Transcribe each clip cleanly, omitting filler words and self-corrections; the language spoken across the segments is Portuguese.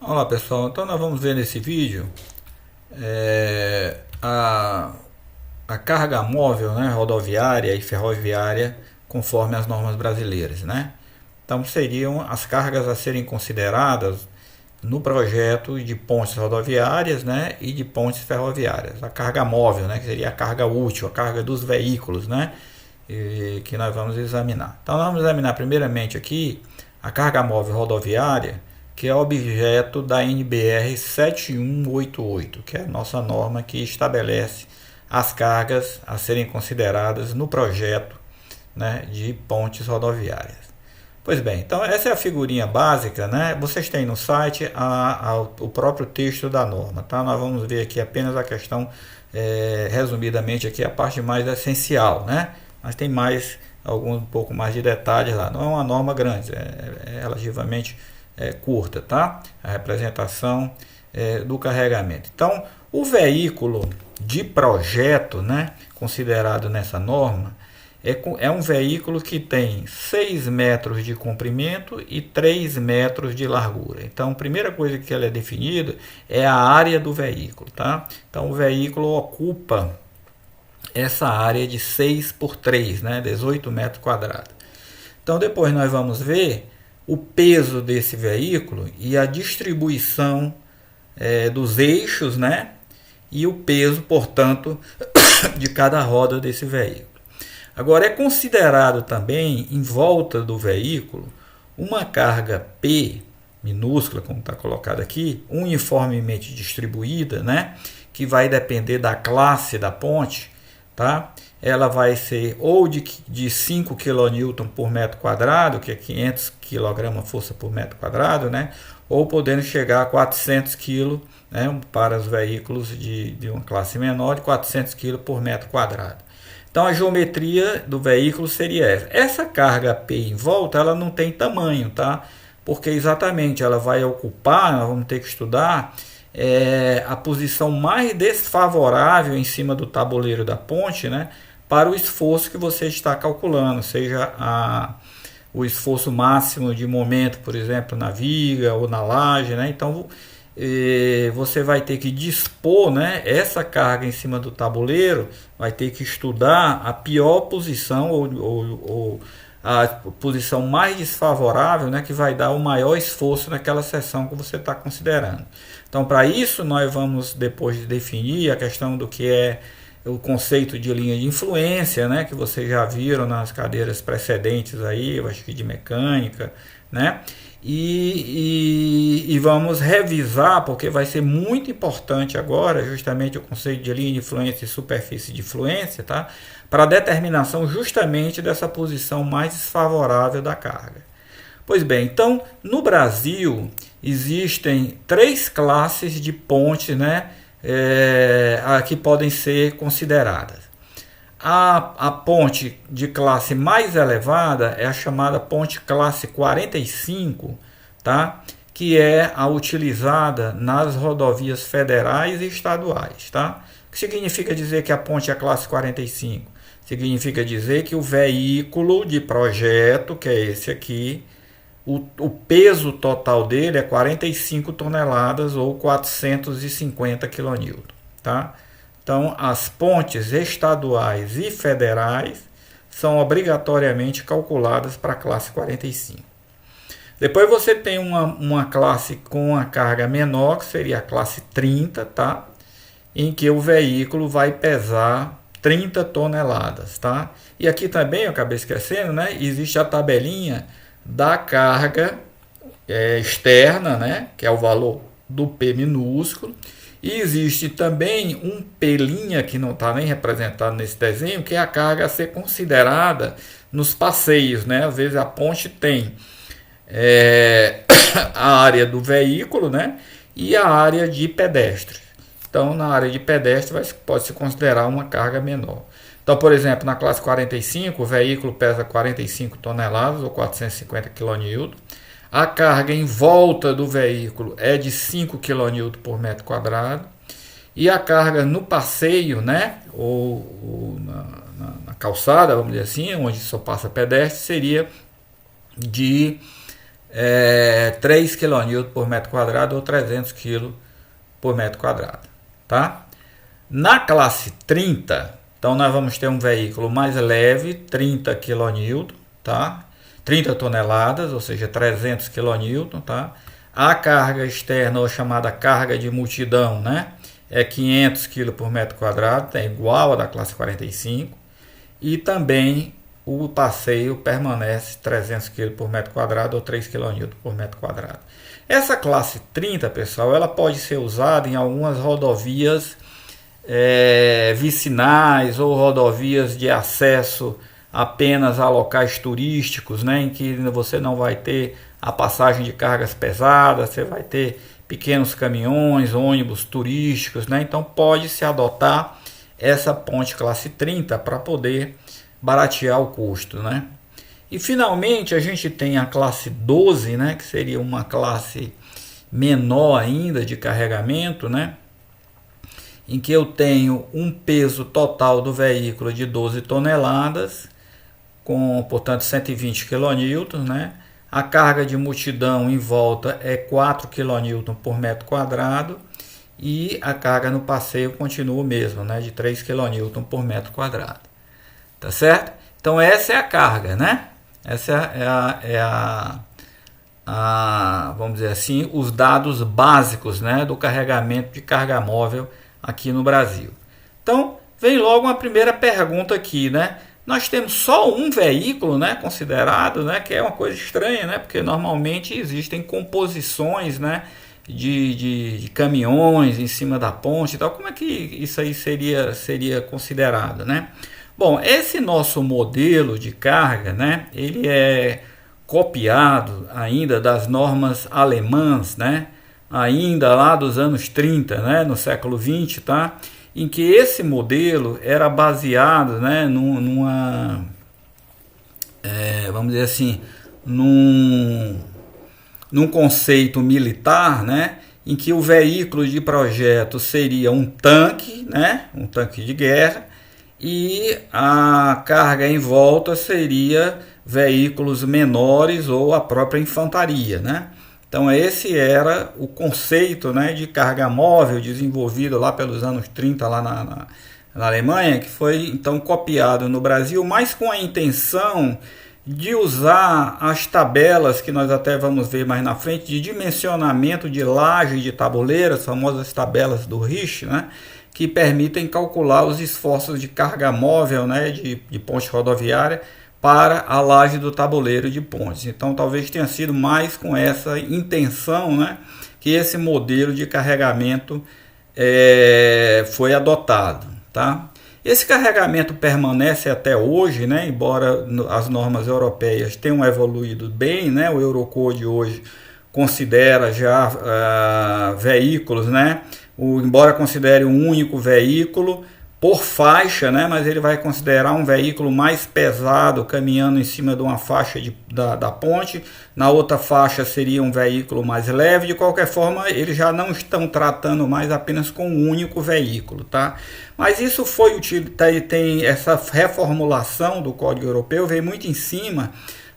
Olá pessoal, então nós vamos ver nesse vídeo é, a, a carga móvel, né, rodoviária e ferroviária conforme as normas brasileiras, né? Então seriam as cargas a serem consideradas no projeto de pontes rodoviárias, né, e de pontes ferroviárias. A carga móvel, né, que seria a carga útil, a carga dos veículos, né, que nós vamos examinar. Então nós vamos examinar primeiramente aqui a carga móvel rodoviária, que é objeto da NBR 7188, que é a nossa norma que estabelece as cargas a serem consideradas no projeto, né, de pontes rodoviárias. Pois bem, então essa é a figurinha básica, né? Vocês têm no site o próprio texto da norma, tá? Nós vamos ver aqui apenas a questão, resumidamente aqui, a parte mais essencial, né? Mas tem mais, um pouco mais de detalhes lá. Não é uma norma grande, é relativamente curta, tá? A representação do carregamento. Então, o veículo de projeto, né, considerado nessa norma, é um veículo que tem 6 metros de comprimento e 3 metros de largura. Então, a primeira coisa que ela é definida é a área do veículo, tá? Então, o veículo ocupa essa área de 6 por 3, né, 18 metros quadrados. Então, depois nós vamos ver o peso desse veículo e a distribuição dos eixos, né, e o peso, portanto, de cada roda desse veículo. Agora, é considerado também, em volta do veículo, uma carga P, minúscula, como está colocado aqui, uniformemente distribuída, né, que vai depender da classe da ponte, tá? Ela vai ser ou de 5 kN por metro quadrado, que é 500 kg força por metro quadrado, né? Ou podendo chegar a 400 kg, né, para os veículos de uma classe menor, de 400 kg por metro quadrado. Então a geometria do veículo seria essa. Essa carga P em volta, ela não tem tamanho, tá? Porque exatamente ela vai ocupar, nós vamos ter que estudar, a posição mais desfavorável em cima do tabuleiro da ponte, né, para o esforço que você está calculando, seja o esforço máximo de momento, por exemplo, na viga ou na laje, né? Então você vai ter que dispor, né, essa carga em cima do tabuleiro, vai ter que estudar a pior posição ou a posição mais desfavorável, né, que vai dar o maior esforço naquela seção que você está considerando. Então, para isso, nós vamos depois definir a questão do que é o conceito de linha de influência, né, que vocês já viram nas cadeiras precedentes aí, eu acho que de mecânica, né? E vamos revisar, porque vai ser muito importante agora, justamente o conceito de linha de influência e superfície de influência, tá? Para a determinação justamente dessa posição mais desfavorável da carga. Pois bem, então, no Brasil, existem 3 classes de pontes, né, que podem ser consideradas. A ponte de classe mais elevada é a chamada ponte classe 45, tá? Que é a utilizada nas rodovias federais e estaduais. Tá? O que significa dizer que a ponte é a classe 45? Significa dizer que o veículo de projeto, que é esse aqui, o peso total dele é 45 toneladas ou 450 kN. Tá? Então, as pontes estaduais e federais são obrigatoriamente calculadas para a classe 45. Depois você tem uma classe com a carga menor, que seria a classe 30, tá? Em que o veículo vai pesar 30 toneladas. Tá? E aqui também, eu acabei esquecendo, né? Existe a tabelinha da carga externa, né? Que é o valor do P minúsculo. E existe também um P' que não está nem representado nesse desenho, que é a carga a ser considerada nos passeios, né? Às vezes a ponte tem a área do veículo, né, e a área de pedestre. Então, na área de pedestre pode se considerar uma carga menor. Então, por exemplo, na classe 45, o veículo pesa 45 toneladas ou 450 kN. A carga em volta do veículo é de 5 kN por metro quadrado. E a carga no passeio, né, ou na calçada, vamos dizer assim, onde só passa pedestre, seria de 3 kN por metro quadrado ou 300 kg por metro quadrado, tá? Na classe 30, então nós vamos ter um veículo mais leve, 30 kN, tá? 30 toneladas, ou seja, 300 kN, tá? A carga externa, ou chamada carga de multidão, né? É 500 kg por metro quadrado, é igual a da classe 45. E também o passeio permanece 300 kg por metro quadrado ou 3 kN por metro quadrado. Essa classe 30, pessoal, ela pode ser usada em algumas rodovias vicinais ou rodovias de acesso apenas a locais turísticos, né, em que você não vai ter a passagem de cargas pesadas, você vai ter pequenos caminhões, ônibus turísticos, né? Então pode-se adotar essa ponte classe 30 para poder baratear o custo, né? E finalmente a gente tem a classe 12, né, que seria uma classe menor ainda de carregamento, né, em que eu tenho um peso total do veículo de 12 toneladas, com, portanto, 120 kN, né? A carga de multidão em volta é 4 kN por metro quadrado e a carga no passeio continua o mesmo, né? De 3 kN por metro quadrado. Tá certo? Então essa é a carga, né? Essa vamos dizer assim, os dados básicos, né, do carregamento de carga móvel aqui no Brasil. Então vem logo uma primeira pergunta aqui, né? Nós temos só um veículo, né, considerado, né, que é uma coisa estranha, né, porque normalmente existem composições, né, de caminhões em cima da ponte e tal. Como é que isso aí seria considerado, né? Bom, esse nosso modelo de carga, né, ele é copiado ainda das normas alemãs, né, ainda lá dos anos 30, né, no século 20, tá? Em que esse modelo era baseado, né, vamos dizer assim, num conceito militar, né, em que o veículo de projeto seria um tanque, né, um tanque de guerra, e a carga em volta seria veículos menores ou a própria infantaria, né? Então esse era o conceito, né, de carga móvel desenvolvido lá pelos anos 30 lá na Alemanha, que foi então copiado no Brasil, mas com a intenção de usar as tabelas que nós até vamos ver mais na frente, de dimensionamento de laje de tabuleiro, as famosas tabelas do Risch, né, que permitem calcular os esforços de carga móvel, né, de ponte rodoviária para a laje do tabuleiro de pontes. Então talvez tenha sido mais com essa intenção, né, que esse modelo de carregamento foi adotado, tá? Esse carregamento permanece até hoje, né, embora as normas europeias tenham evoluído bem, né, o Eurocode hoje considera já veículos, né, embora considere um único veículo por faixa, né, mas ele vai considerar um veículo mais pesado caminhando em cima de uma faixa da ponte, na outra faixa seria um veículo mais leve. De qualquer forma, eles já não estão tratando mais apenas com um único veículo, tá? Mas isso foi tem essa reformulação do Código Europeu, veio muito em cima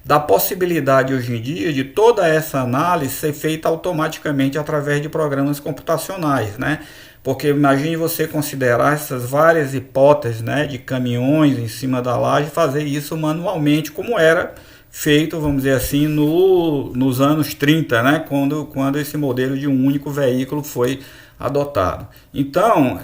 da possibilidade hoje em dia de toda essa análise ser feita automaticamente através de programas computacionais, né? Porque imagine você considerar essas várias hipóteses, né, de caminhões em cima da laje, fazer isso manualmente, como era feito, vamos dizer assim, nos anos 30, né, quando esse modelo de um único veículo foi adotado. Então,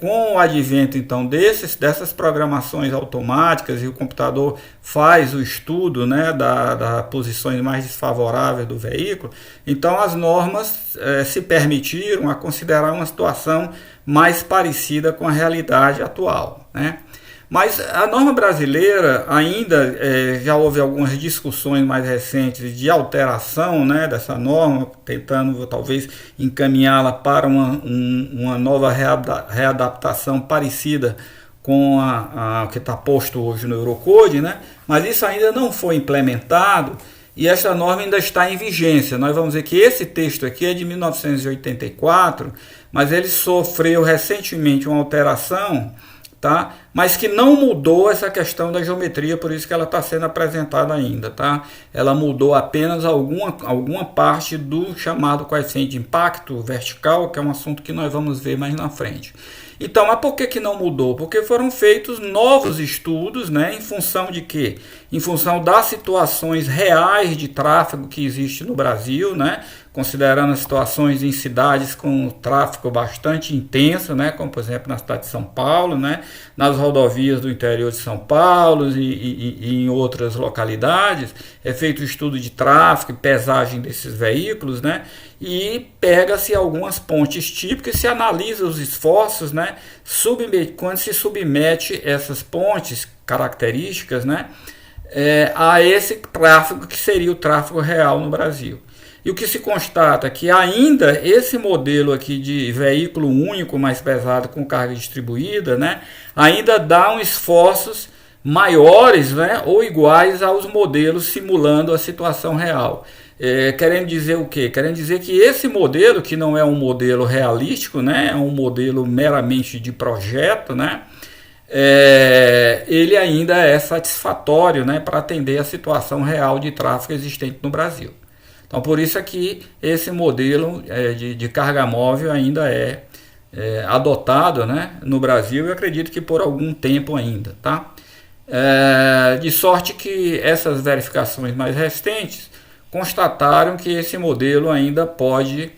com o advento então dessas programações automáticas, e o computador faz o estudo, né, das posições mais desfavoráveis do veículo, então as normas se permitiram a considerar uma situação mais parecida com a realidade atual, né? Mas a norma brasileira ainda, já houve algumas discussões mais recentes de alteração, né, dessa norma, tentando talvez encaminhá-la para uma nova readaptação parecida com a que está posto hoje no Eurocode, né? Mas isso ainda não foi implementado e essa norma ainda está em vigência. Nós vamos ver que esse texto aqui é de 1984, mas ele sofreu recentemente uma alteração tá? Mas que não mudou essa questão da geometria, por isso que ela está sendo apresentada ainda, tá? Ela mudou apenas alguma parte do chamado coeficiente de impacto vertical, que é um assunto que nós vamos ver mais na frente. Então, mas por que não mudou? Porque foram feitos novos estudos, né? Em função de quê? Em função das situações reais de tráfego que existe no Brasil, né? Considerando as situações em cidades com tráfego bastante intenso, né? Como por exemplo na cidade de São Paulo, né? Nas rodovias do interior de São Paulo e em outras localidades, é feito estudo de tráfego e pesagem desses veículos, né? E pega-se algumas pontes típicas e se analisa os esforços, né? Quando se submete essas pontes características, né? A esse tráfego que seria o tráfego real no Brasil. E o que se constata é que ainda esse modelo aqui de veículo único mais pesado com carga distribuída, né, ainda dá esforços maiores, né, ou iguais aos modelos simulando a situação real. Querendo dizer o quê? Querendo dizer que esse modelo, que não é um modelo realístico, né, é um modelo meramente de projeto, né, ele ainda é satisfatório, né, para atender a situação real de tráfego existente no Brasil. Então, por isso é que esse modelo de carga móvel ainda é adotado, né, no Brasil, e acredito que por algum tempo ainda, tá? De sorte que essas verificações mais recentes constataram que esse modelo ainda pode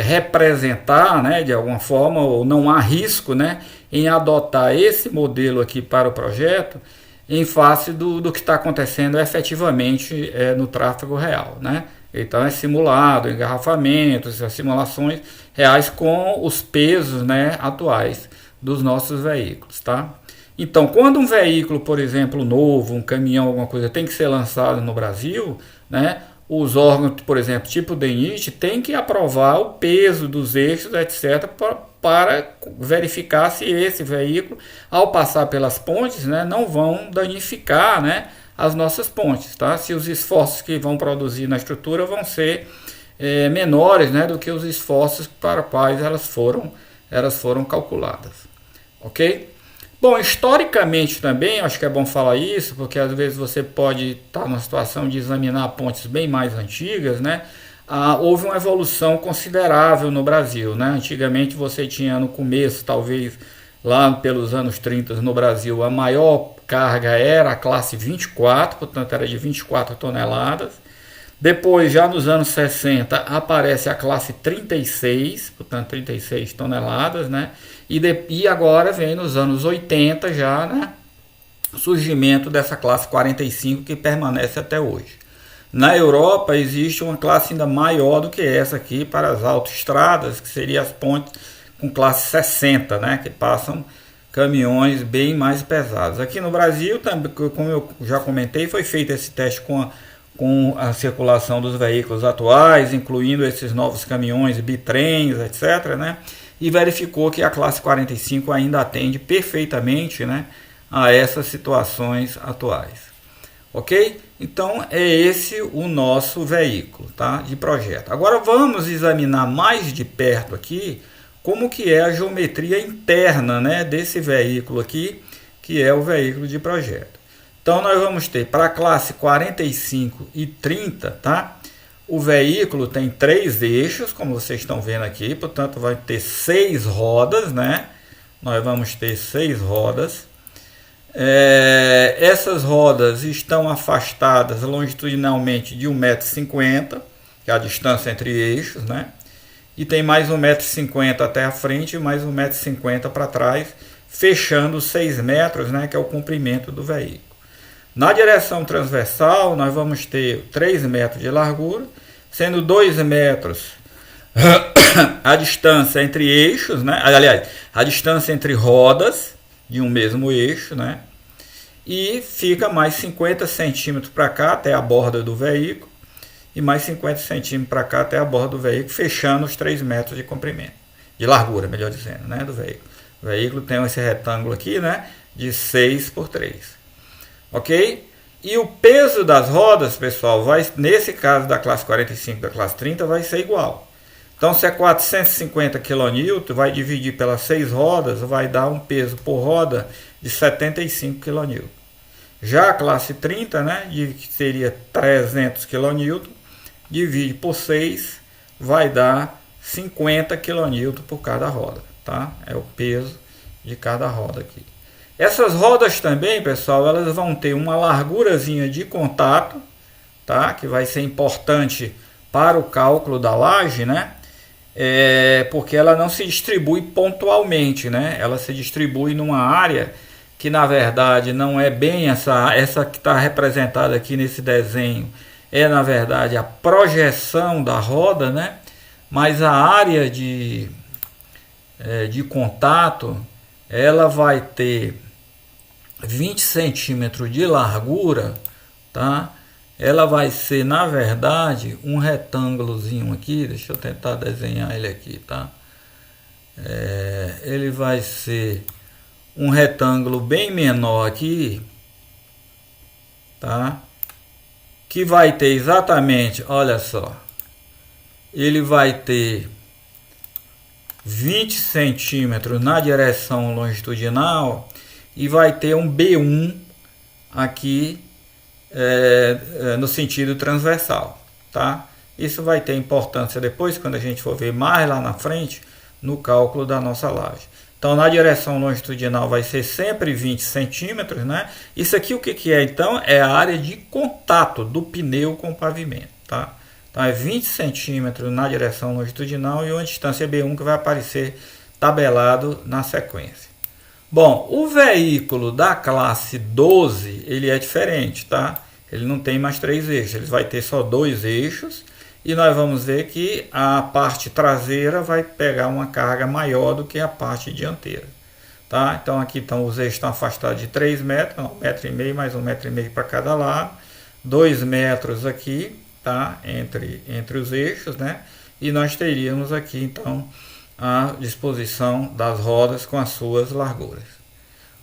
representar, né, de alguma forma, ou não há risco, né, em adotar esse modelo aqui para o projeto em face do que está acontecendo efetivamente no tráfego real, né? Então é simulado engarrafamentos, as simulações reais com os pesos, né, atuais dos nossos veículos, tá? Então, quando um veículo, por exemplo, novo, um caminhão, alguma coisa, tem que ser lançado no Brasil, né, os órgãos, por exemplo, tipo DENIT, tem que aprovar o peso dos eixos, etc., para verificar se esse veículo, ao passar pelas pontes, né, não vão danificar, né, as nossas pontes, tá? Se os esforços que vão produzir na estrutura vão ser menores, né, do que os esforços para quais elas foram calculadas, ok? Bom, historicamente também, acho que é bom falar isso, porque às vezes você pode estar numa situação de examinar pontes bem mais antigas, né? Houve uma evolução considerável no Brasil, né? Antigamente você tinha no começo, talvez lá pelos anos 30 no Brasil, a maior carga era a classe 24, portanto era de 24 toneladas. Depois, já nos anos 60, aparece a classe 36, portanto 36 toneladas, né? E agora vem nos anos 80 já, né, o surgimento dessa classe 45 que permanece até hoje. Na Europa existe uma classe ainda maior do que essa aqui para as autoestradas, que seriam as pontes com classe 60, né, que passam caminhões bem mais pesados. Aqui no Brasil, também, como eu já comentei, foi feito esse teste com a circulação dos veículos atuais, incluindo esses novos caminhões, bitrens, etc., né, e verificou que a classe 45 ainda atende perfeitamente, né, a essas situações atuais. Ok? Então é esse o nosso veículo, tá, de projeto. Agora vamos examinar mais de perto aqui como que é a geometria interna, né, desse veículo aqui, que é o veículo de projeto. Então nós vamos ter para a classe 45 e 30, tá? O veículo tem 3 eixos, como vocês estão vendo aqui, portanto vai ter 6 rodas, né? Nós vamos ter 6 rodas. Essas rodas estão afastadas longitudinalmente de 1,50 m, que é a distância entre eixos, né? E tem mais 1,50 m até a frente e mais 1,50 m para trás, fechando 6 metros, né? Que é o comprimento do veículo. Na direção transversal, nós vamos ter 3 metros de largura, sendo 2 metros a distância entre eixos, né? Aliás, a distância entre rodas de um mesmo eixo, né? E fica mais 50 centímetros para cá até a borda do veículo e mais 50 centímetros para cá até a borda do veículo, fechando os 3 metros de comprimento, de largura, melhor dizendo, né? Do veículo. O veículo tem esse retângulo aqui, né? De 6 por 3. Ok? E o peso das rodas, pessoal, nesse caso da classe 45 e da classe 30, vai ser igual. Então, se é 450 kN, vai dividir pelas 6 rodas, vai dar um peso por roda de 75 kN. Já a classe 30, né, que seria 300 kN, divide por 6, vai dar 50 kN por cada roda, tá? É o peso de cada roda aqui. Essas rodas também, pessoal, elas vão ter uma largurazinha de contato, tá? Que vai ser importante para o cálculo da laje, né? Porque ela não se distribui pontualmente, né? Ela se distribui numa área que na verdade não é bem essa que está representada aqui nesse desenho, é na verdade a projeção da roda, né? Mas a área de contato, ela vai ter 20 centímetros de largura, tá? Ela vai ser, na verdade, um retângulozinho aqui. Deixa eu tentar desenhar ele aqui, tá? Ele vai ser um retângulo bem menor aqui, tá? Que vai ter exatamente, olha só, ele vai ter 20 centímetros na direção longitudinal e vai ter um B1 aqui no sentido transversal, tá? Isso vai ter importância depois, quando a gente for ver mais lá na frente, no cálculo da nossa laje. Então, na direção longitudinal vai ser sempre 20 centímetros, né? Isso aqui o que é, então? É a área de contato do pneu com o pavimento, tá? Então, é 20 centímetros na direção longitudinal e uma distância B1 que vai aparecer tabelado na sequência. Bom, o veículo da classe 12, ele é diferente, tá? Ele não tem mais 3 eixos, ele vai ter só 2 eixos. E nós vamos ver que a parte traseira vai pegar uma carga maior do que a parte dianteira, tá? Então aqui os eixos estão afastados de 3 metros, 1,5 metro, mais 1,5 metro para cada lado, 2 metros aqui, tá? Entre os eixos, né? E nós teríamos aqui então a disposição das rodas com as suas larguras,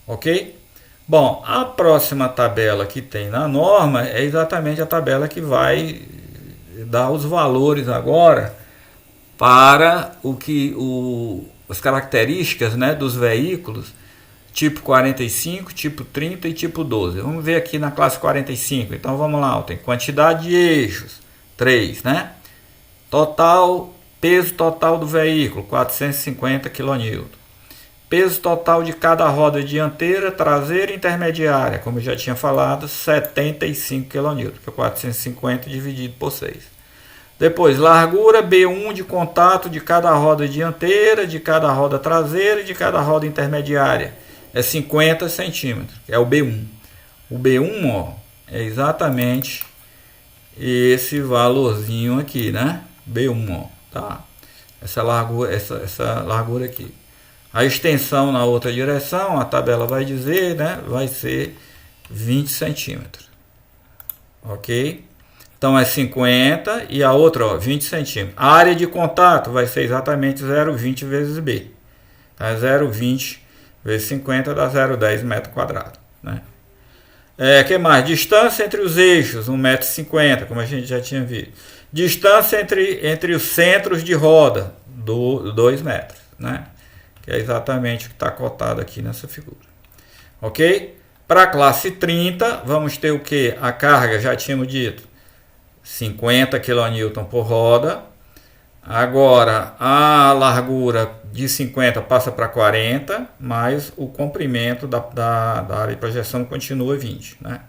ok? Bom, a próxima tabela que tem na norma é exatamente a tabela que vai dar os valores agora para as características, né, dos veículos tipo 45, tipo 30 e tipo 12. Vamos ver aqui na classe 45. Então vamos lá, tem quantidade de eixos, 3, né? Peso total do veículo, 450 kN. Peso total de cada roda dianteira, traseira e intermediária, como eu já tinha falado, 75 kN, que é 450 dividido por 6. Depois, largura B1 de contato de cada roda dianteira, de cada roda traseira e de cada roda intermediária. É 50 centímetros, que é o B1. O B1, ó, é exatamente esse valorzinho aqui, né? B1, ó, tá? Essa largura aqui. A extensão na outra direção, a tabela vai dizer, né? Vai ser 20 centímetros. Ok? Então é 50 e a outra, ó, 20 centímetros. A área de contato vai ser exatamente 0,20 vezes B. Tá? 0,20 vezes 50 dá 0,10 metro quadrado, né? Que mais? Distância entre os eixos, 1,50 m, como a gente já tinha visto. Distância entre os centros de roda, 2 metros, né? Que é exatamente o que está cotado aqui nessa figura. Ok? Para a classe 30, vamos ter o que? A carga, já tínhamos dito, 50 kN por roda. Agora, a largura de 50 passa para 40, mas o comprimento da área de projeção continua 20, né?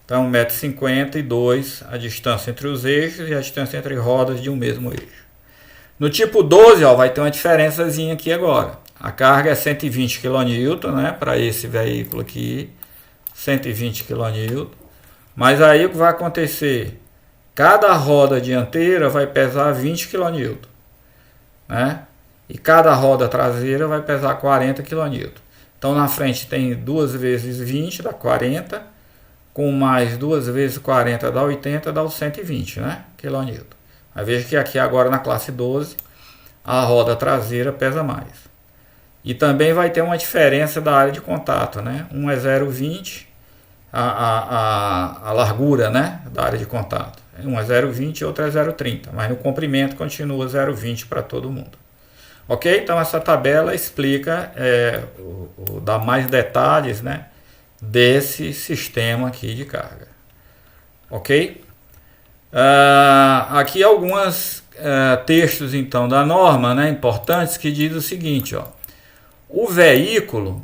Então, 1,50 m e 2 a distância entre os eixos e a distância entre rodas de um mesmo eixo. No tipo 12, ó, vai ter uma diferençazinha aqui agora. A carga é 120 kN, né, para esse veículo aqui, 120 kN. Mas aí o que vai acontecer? Cada roda dianteira vai pesar 20 kN, né? E cada roda traseira vai pesar 40 kN. Então na frente tem 2 vezes 20, dá 40, com mais 2 vezes 40 dá 80, dá os 120, né? kN. Aí veja que aqui agora na classe 12 a roda traseira pesa mais. E também vai ter uma diferença da área de contato, né? Um é 0,20 a largura, né, da área de contato. Uma é 0,20 e outra é 0,30, mas no comprimento continua 0,20 para todo mundo. Ok? Então essa tabela explica, dá mais detalhes, né, desse sistema aqui de carga. Ok? Aqui alguns textos então da norma, né, importantes, que diz o seguinte, ó: o veículo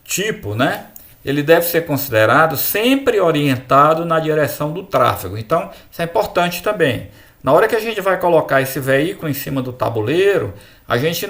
tipo, né, ele deve ser considerado sempre orientado na direção do tráfego. Então, isso é importante também. Na hora que a gente vai colocar esse veículo em cima do tabuleiro, a gente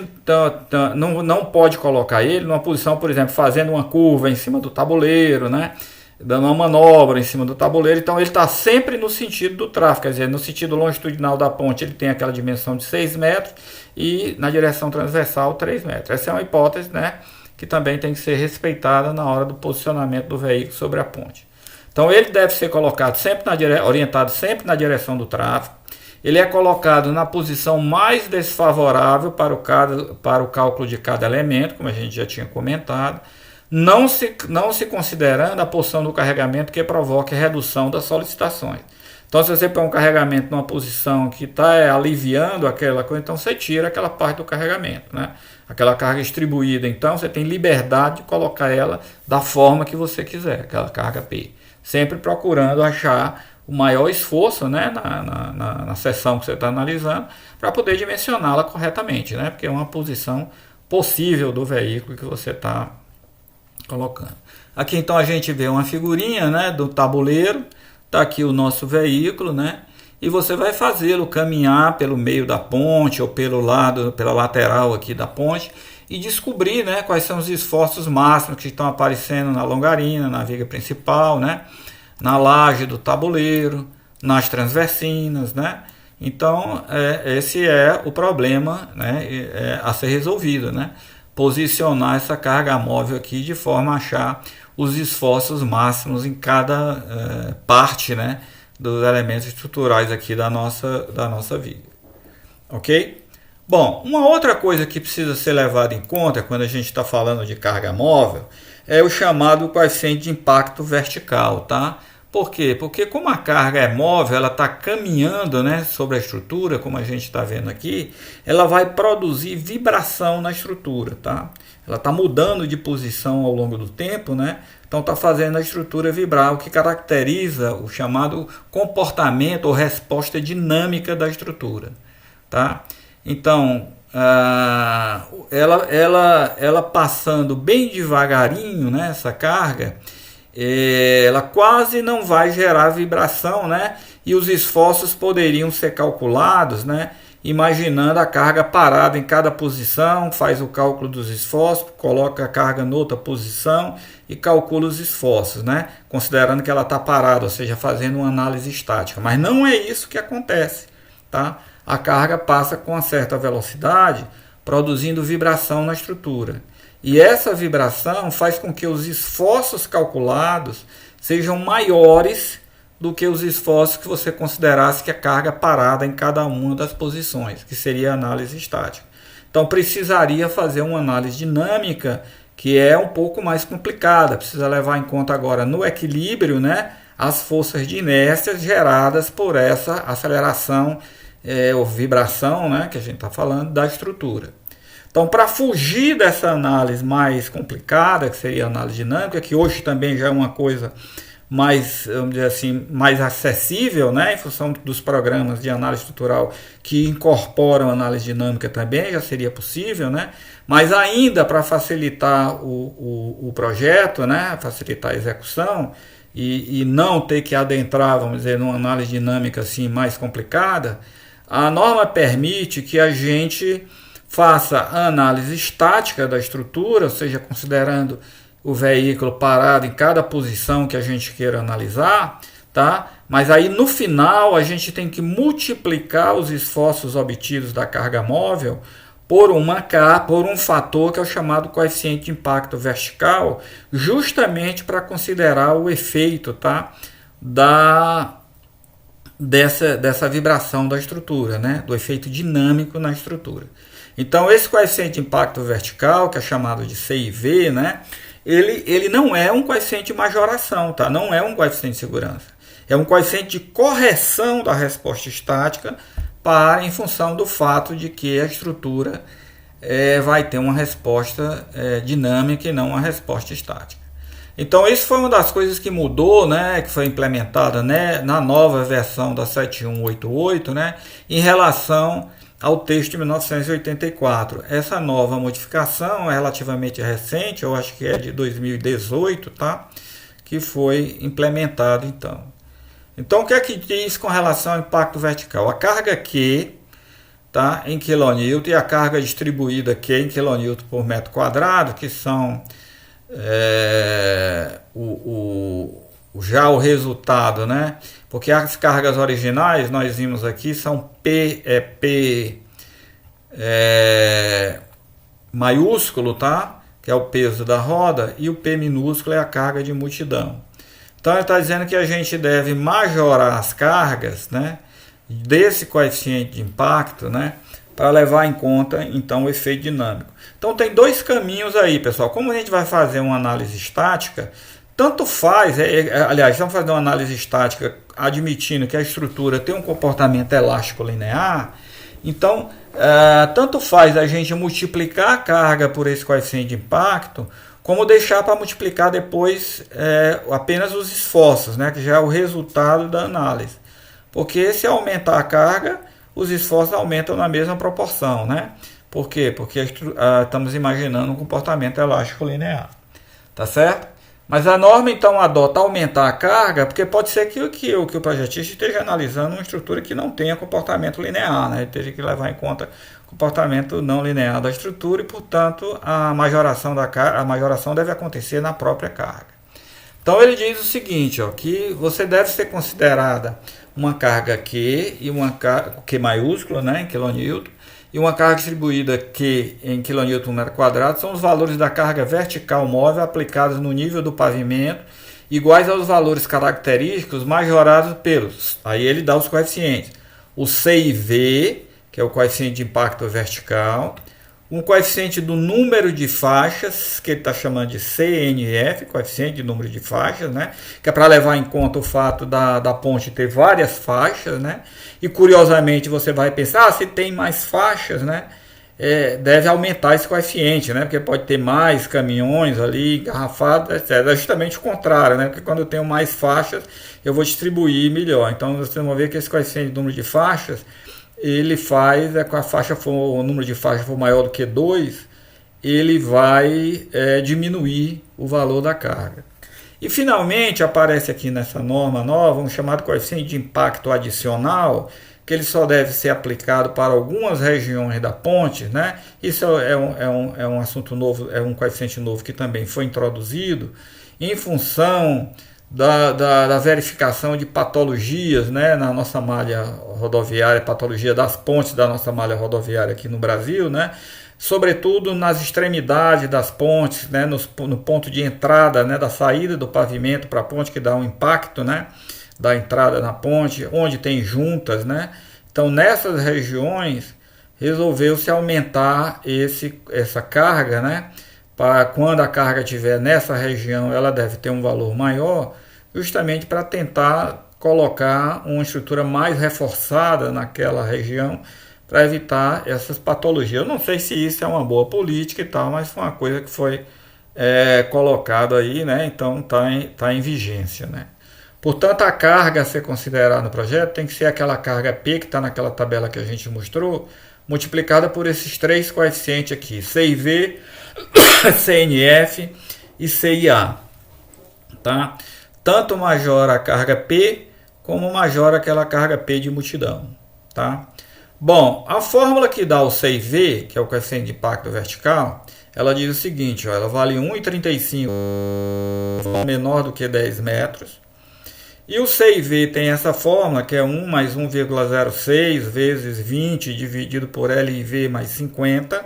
não pode colocar ele numa posição, por exemplo, fazendo uma curva em cima do tabuleiro, né, dando uma manobra em cima do tabuleiro. Então ele está sempre no sentido do tráfego, quer dizer, no sentido longitudinal da ponte ele tem aquela dimensão de 6 metros e na direção transversal 3 metros. Essa é uma hipótese, né, que também tem que ser respeitada na hora do posicionamento do veículo sobre a ponte. Então ele deve ser colocado sempre orientado sempre na direção do tráfego. Ele é colocado na posição mais desfavorável para o cálculo de cada elemento, como a gente já tinha comentado, não se considerando a porção do carregamento que provoque redução das solicitações. Então, se você põe um carregamento numa posição que está aliviando aquela coisa, então você tira aquela parte do carregamento, né? Aquela carga distribuída, então você tem liberdade de colocar ela da forma que você quiser, aquela carga P. Sempre procurando achar o maior esforço, né, na seção que você está analisando, para poder dimensioná-la corretamente, né? Porque é uma posição possível do veículo que você está colocando. Aqui então a gente vê uma figurinha, né, do tabuleiro. Está aqui o nosso veículo, né? E você vai fazê-lo caminhar pelo meio da ponte ou pela lateral aqui da ponte e descobrir, né, quais são os esforços máximos que estão aparecendo na longarina, na viga principal, né, na laje do tabuleiro, nas transversinas, né? Então esse é o problema, né, a ser resolvido, né? Posicionar essa carga móvel aqui de forma a achar os esforços máximos em cada parte, né, dos elementos estruturais aqui da nossa viga. Ok? Bom, uma outra coisa que precisa ser levada em conta quando a gente está falando de carga móvel é o chamado coeficiente de impacto vertical, tá? Por quê? Porque como a carga é móvel, ela está caminhando, né, sobre a estrutura, como a gente está vendo aqui, ela vai produzir vibração na estrutura, tá? Ela está mudando de posição ao longo do tempo, né? Então está fazendo a estrutura vibrar, o que caracteriza o chamado comportamento ou resposta dinâmica da estrutura, tá? Então, ela passando bem devagarinho, né, essa carga, ela quase não vai gerar vibração, né? E os esforços poderiam ser calculados, né, imaginando a carga parada em cada posição, faz o cálculo dos esforços, coloca a carga em outra posição e calcula os esforços, né, considerando que ela está parada, ou seja, fazendo uma análise estática. Mas não é isso que acontece, tá? A carga passa com uma certa velocidade, produzindo vibração na estrutura. E essa vibração faz com que os esforços calculados sejam maiores do que os esforços que você considerasse que a carga parada em cada uma das posições, que seria a análise estática. Então precisaria fazer uma análise dinâmica, que é um pouco mais complicada. Precisa levar em conta agora no equilíbrio, né, as forças de inércia geradas por essa aceleração ou vibração, né, que a gente está falando, da estrutura. Então, para fugir dessa análise mais complicada, que seria a análise dinâmica, que hoje também já é uma coisa mais, vamos dizer assim, mais acessível, né, em função dos programas de análise estrutural que incorporam análise dinâmica também, já seria possível, né, mas ainda para facilitar o projeto, né, facilitar a execução e não ter que adentrar, vamos dizer, numa análise dinâmica assim mais complicada, a norma permite que a gente faça a análise estática da estrutura, ou seja, considerando o veículo parado em cada posição que a gente queira analisar, tá? Mas aí no final a gente tem que multiplicar os esforços obtidos da carga móvel por um fator que é o chamado coeficiente de impacto vertical, justamente para considerar o efeito, tá, dessa vibração da estrutura, né, do efeito dinâmico na estrutura. Então esse coeficiente de impacto vertical, que é chamado de CIV, né, ele não é um coeficiente de majoração, tá? Não é um coeficiente de segurança. É um coeficiente de correção da resposta estática em função do fato de que a estrutura vai ter uma resposta dinâmica e não uma resposta estática. Então isso foi uma das coisas que mudou, né, que foi implementada, né, na nova versão da 7188, né, em relação ao texto de 1984. Essa nova modificação é relativamente recente, eu acho que é de 2018, tá, que foi implementado então. Então o que é que diz com relação ao impacto vertical? A carga Q, tá, em kN e a carga distribuída Q em kN por metro quadrado, que são já o resultado, né? Porque as cargas originais, nós vimos aqui, são P maiúsculo, tá? Que é o peso da roda, e o P minúsculo é a carga de multidão. Então ele está dizendo que a gente deve majorar as cargas, né, desse coeficiente de impacto, né, para levar em conta então o efeito dinâmico. Então tem dois caminhos aí, pessoal. Como a gente vai fazer uma análise estática, tanto faz, aliás, vamos fazer uma análise estática admitindo que a estrutura tem um comportamento elástico linear, então tanto faz a gente multiplicar a carga por esse coeficiente de impacto, como deixar para multiplicar depois apenas os esforços, né, que já é o resultado da análise. Porque se aumentar a carga, os esforços aumentam na mesma proporção, né? Por quê? Porque estamos imaginando um comportamento elástico linear. Tá certo? Mas a norma então adota aumentar a carga, porque pode ser que o projetista esteja analisando uma estrutura que não tenha comportamento linear, né? Ele teria que levar em conta o comportamento não linear da estrutura e, portanto, a majoração deve acontecer na própria carga. Então ele diz o seguinte, ó, que você deve ser considerada uma carga Q e uma Q maiúscula, né, em kN, e uma carga distribuída Q em kN por metro quadrado são os valores da carga vertical móvel aplicados no nível do pavimento, iguais aos valores característicos majorados pelos. Aí ele dá os coeficientes. O C e V, que é o coeficiente de impacto vertical, um coeficiente do número de faixas, que ele está chamando de CNF, coeficiente de número de faixas, né? Que é para levar em conta o fato da ponte ter várias faixas, né? E curiosamente você vai pensar, se tem mais faixas, né? Deve aumentar esse coeficiente, né? Porque pode ter mais caminhões ali, engarrafados, etc. É justamente o contrário, né? Porque quando eu tenho mais faixas, eu vou distribuir melhor. Então vocês vão ver que esse coeficiente de número de faixas, ele faz, com o número de faixas for maior do que 2, ele vai diminuir o valor da carga. E finalmente aparece aqui nessa norma nova um chamado coeficiente de impacto adicional, que ele só deve ser aplicado para algumas regiões da ponte, né? Isso é um assunto novo, é um coeficiente novo que também foi introduzido em função da verificação de patologias, né, na nossa malha rodoviária, patologia das pontes da nossa malha rodoviária aqui no Brasil, né, sobretudo nas extremidades das pontes, né, no ponto de entrada, né, da saída do pavimento para a ponte, que dá um impacto, né, da entrada na ponte, onde tem juntas, né. Então nessas regiões resolveu-se aumentar essa carga, né, para quando a carga estiver nessa região, ela deve ter um valor maior, justamente para tentar colocar uma estrutura mais reforçada naquela região, para evitar essas patologias. Eu não sei se isso é uma boa política e tal, mas foi uma coisa que foi colocado aí, né? Então tá em vigência, né? Portanto, a carga a ser considerada no projeto tem que ser aquela carga P que está naquela tabela que a gente mostrou, multiplicada por esses três coeficientes aqui, CIV, CNF e CIA, tá? Tanto majora a carga P, como majora aquela carga P de multidão, tá? Bom, a fórmula que dá o CIV, que é o coeficiente de impacto vertical, ela diz o seguinte, ó, ela vale 1,35, menor do que 10 metros, e o CIV tem essa fórmula, que é 1 mais 1,06 vezes 20 dividido por LIV mais 50,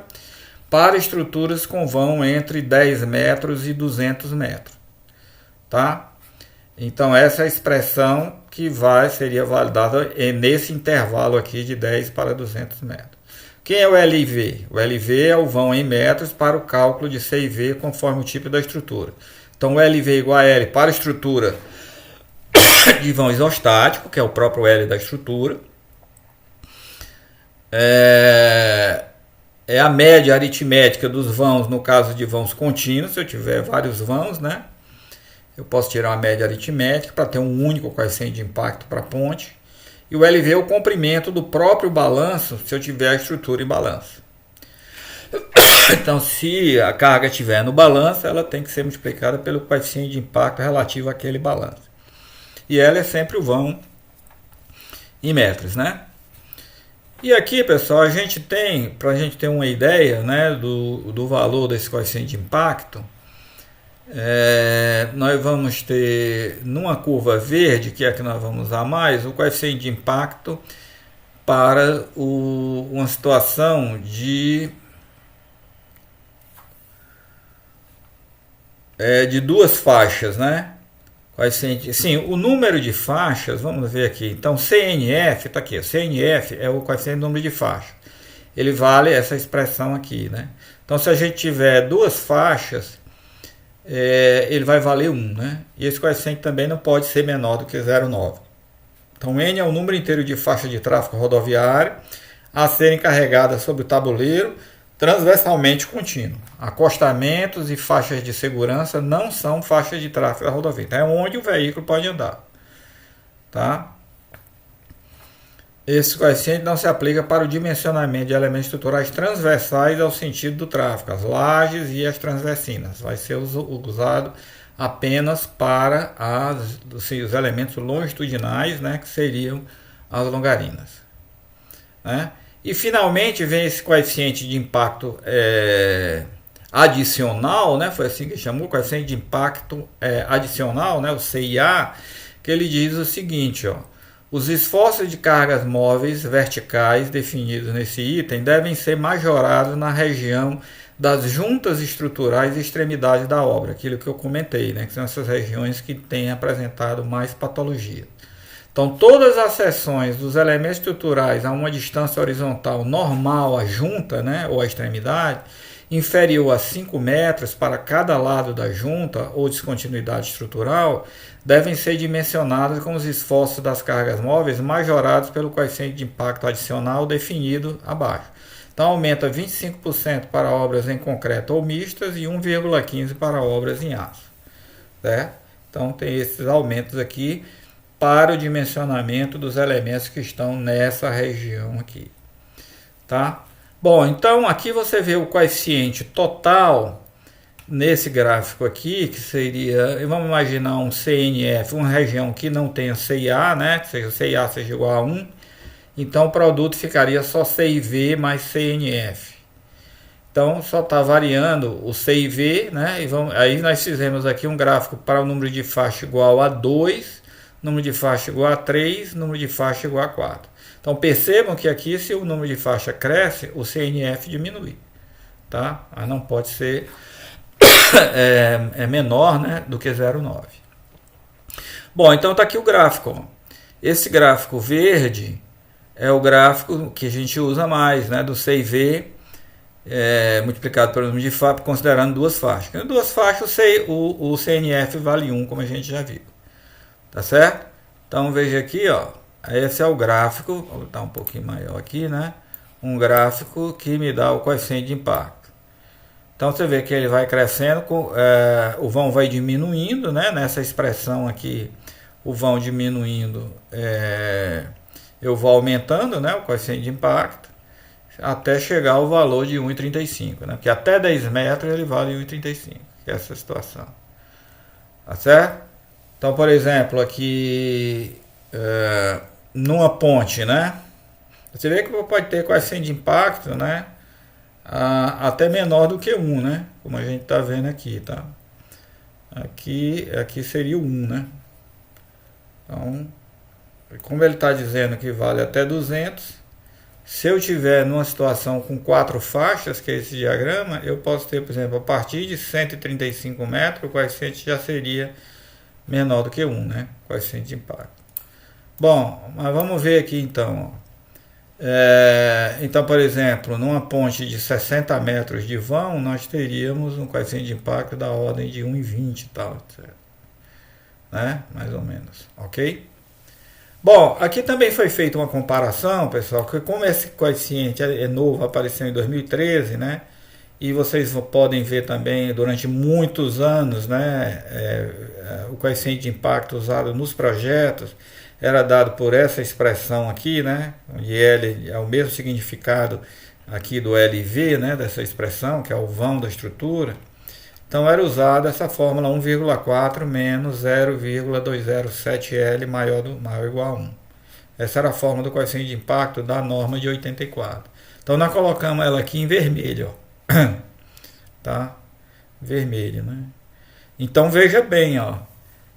para estruturas com vão entre 10 metros e 200 metros. Tá? Então essa é a expressão que seria validada nesse intervalo aqui de 10 para 200 metros. Quem é o LIV? O LIV é o vão em metros para o cálculo de CIV conforme o tipo da estrutura. Então o LV igual a L para a estrutura de vão isostático, que é o próprio L da estrutura. É a média aritmética dos vãos no caso de vãos contínuos. Se eu tiver vários vãos, né, eu posso tirar uma média aritmética para ter um único coeficiente de impacto para a ponte. E o LV é o comprimento do próprio balanço se eu tiver a estrutura em balanço. Então, se a carga estiver no balanço, ela tem que ser multiplicada pelo coeficiente de impacto relativo àquele balanço. E ela é sempre o vão em metros, né? E aqui, pessoal, a gente tem, para a gente ter uma ideia, né, do valor desse coeficiente de impacto, nós vamos ter, numa curva verde, que é a que nós vamos usar mais, o coeficiente de impacto para uma situação de duas faixas, né? Sim, o número de faixas, vamos ver aqui. Então, CNF, está aqui. CNF é o coeficiente de número de faixas. Ele vale essa expressão aqui, né? Então, se a gente tiver duas faixas, ele vai valer 1, né? E esse coeficiente também não pode ser menor do que 0,9. Então, N é o número inteiro de faixas de tráfego rodoviário a serem carregadas sobre o tabuleiro transversalmente contínuo. Acostamentos e faixas de segurança não são faixas de tráfego da rodovia. Então, é onde o veículo pode andar. Tá? Esse coeficiente não se aplica para o dimensionamento de elementos estruturais transversais ao sentido do tráfego, as lajes e as transversinas. Vai ser usado apenas para os elementos longitudinais, né, que seriam as longarinas. Né? E finalmente vem esse coeficiente de impacto adicional, né? Foi assim que chamou, coeficiente de impacto adicional, né? O CIA, que ele diz o seguinte, ó: os esforços de cargas móveis verticais definidos nesse item devem ser majorados na região das juntas estruturais e extremidades da obra, aquilo que eu comentei, né? Que são essas regiões que têm apresentado mais patologia. Então, todas as seções dos elementos estruturais a uma distância horizontal normal à junta, né, ou à extremidade, inferior a 5 metros para cada lado da junta ou descontinuidade estrutural, devem ser dimensionadas com os esforços das cargas móveis majorados pelo coeficiente de impacto adicional definido abaixo. Então, aumenta 25% para obras em concreto ou mistas e 1,15% para obras em aço. Certo? Então, tem esses aumentos aqui para o dimensionamento dos elementos que estão nessa região aqui. Tá? Bom, então aqui você vê o coeficiente total nesse gráfico aqui, que seria, vamos imaginar um CNF, uma região que não tenha CIA, né? Que seja CIA seja igual a 1, então o produto ficaria só CIV mais CNF. Então só está variando o CIV, né? Aí nós fizemos aqui um gráfico para o número de faixa igual a 2, número de faixa igual a 3, número de faixa igual a 4. Então percebam que aqui, se o número de faixa cresce, o CNF diminui. Tá? Mas não pode ser menor, né, do que 0,9. Bom, então está aqui o gráfico. Ó. Esse gráfico verde é o gráfico que a gente usa mais, né, do CIV multiplicado pelo número de faixas, considerando duas faixas. Em duas faixas, o CNF vale 1, como a gente já viu. Tá certo? Então veja aqui, ó. Esse é o gráfico, vou botar um pouquinho maior aqui, né? Um gráfico que me dá o coeficiente de impacto. Então você vê que ele vai crescendo, o vão vai diminuindo, né? Nessa expressão aqui, o vão diminuindo, eu vou aumentando, né? O coeficiente de impacto, até chegar ao valor de 1,35, né? Porque até 10 metros ele vale 1,35, que é essa situação. Tá certo? Então, por exemplo, aqui numa ponte, né? Você vê que pode ter coeficiente de impacto, né? Até menor do que 1, né? Como a gente está vendo aqui, tá? Aqui seria o 1, né? Então, como ele está dizendo que vale até 200, se eu tiver numa situação com 4 faixas, que é esse diagrama, eu posso ter, por exemplo, a partir de 135 metros, o coeficiente já seria menor do que 1, né? Coeficiente de impacto. Bom, mas vamos ver aqui então. Então, por exemplo, numa ponte de 60 metros de vão, nós teríamos um coeficiente de impacto da ordem de 1,20 e tal, etc. né? Mais ou menos, ok? Bom, aqui também foi feita uma comparação, pessoal, que como esse coeficiente é novo, apareceu em 2013, né? E vocês podem ver também durante muitos anos, né? O coeficiente de impacto usado nos projetos era dado por essa expressão aqui, né? Onde L é o mesmo significado aqui do LV, né? Dessa expressão, que é o vão da estrutura. Então era usada essa fórmula 1,4 menos 0,207L maior ou igual a 1. Essa era a fórmula do coeficiente de impacto da norma de 84. Então nós colocamos ela aqui em vermelho, ó. Tá? Vermelho, né? Então veja bem, ó.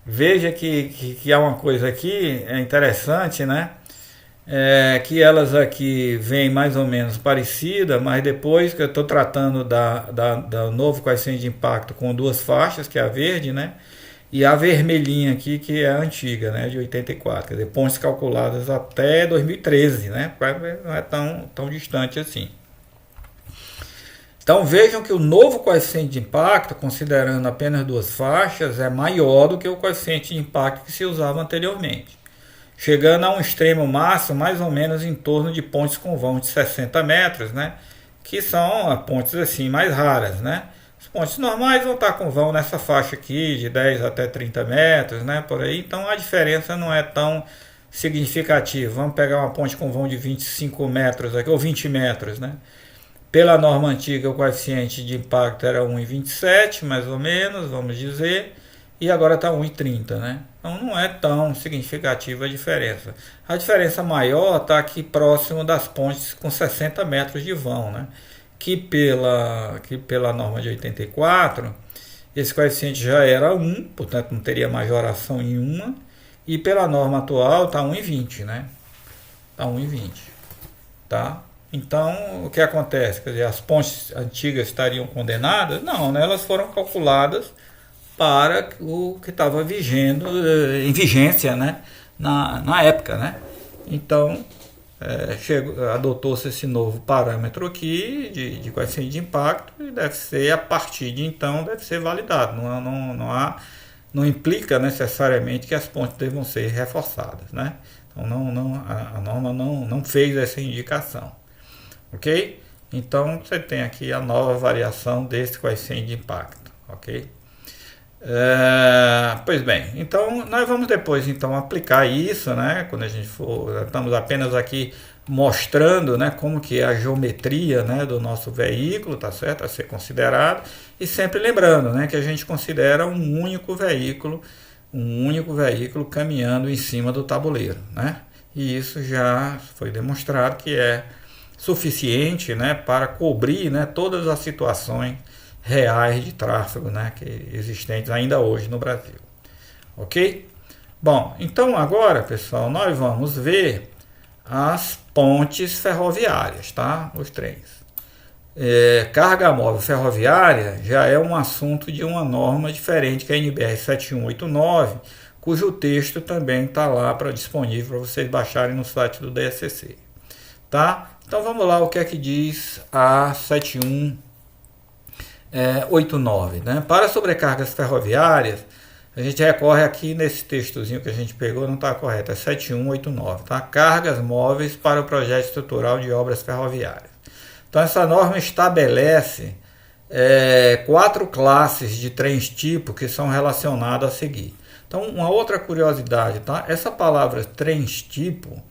Veja que há uma coisa aqui interessante, né? Que elas aqui vêm mais ou menos parecida, mas depois que eu estou tratando da novo coeficiente de impacto com duas faixas, que é a verde, né? E a vermelhinha aqui, que é a antiga, né? De 84, quer dizer, pontes calculadas até 2013, né? Não é tão distante assim. Então vejam que o novo coeficiente de impacto, considerando apenas duas faixas, é maior do que o coeficiente de impacto que se usava anteriormente, chegando a um extremo máximo mais ou menos em torno de pontes com vão de 60 metros, né? Que são pontes assim mais raras, né? As pontes normais vão estar com vão nessa faixa aqui de 10 até 30 metros, né? Por aí, então a diferença não é tão significativa. Vamos pegar uma ponte com vão de 25 metros aqui, ou 20 metros, né? Pela norma antiga, o coeficiente de impacto era 1,27, mais ou menos, vamos dizer, e agora está 1,30, né? Então não é tão significativa a diferença. A diferença maior está aqui próximo das pontes com 60 metros de vão, né? Que pela norma de 84, esse coeficiente já era 1, portanto não teria majoração em uma, e pela norma atual está 1,20, né? Está 1,20, tá? Então, o que acontece? Quer dizer, as pontes antigas estariam condenadas? Não, né? Elas foram calculadas para o que estava em vigência, né? na época, né? Então, adotou-se esse novo parâmetro aqui de coeficiente de impacto e deve ser, a partir de então, deve ser validado. Não implica necessariamente que as pontes devam ser reforçadas, né? Então, a norma não fez essa indicação. Ok? Então você tem aqui a nova variação desse coeficiente de impacto. Ok? Pois bem, então nós vamos depois então aplicar isso, né? Quando a gente for, estamos apenas aqui mostrando, né, como que é a geometria, né, do nosso veículo, tá certo? A ser considerado, e sempre lembrando, né, que a gente considera um único veículo caminhando em cima do tabuleiro, né? E isso já foi demonstrado que é suficiente, né, para cobrir, né, todas as situações reais de tráfego, né, que existentes ainda hoje no Brasil. Ok? Bom, então agora, pessoal, nós vamos ver as pontes ferroviárias, tá? Os trens. Carga móvel ferroviária já é um assunto de uma norma diferente, que é a NBR 7189, cujo texto também está lá disponível para vocês baixarem no site do DSCC. Tá? Então vamos lá, o que é que diz a 7189, né? Para sobrecargas ferroviárias, a gente recorre aqui nesse textozinho que a gente pegou, não está correto, é 7189, tá? Cargas móveis para o projeto estrutural de obras ferroviárias. Então essa norma estabelece 4 classes de trens tipo que são relacionadas a seguir. Então uma outra curiosidade, tá? Essa palavra trens tipo,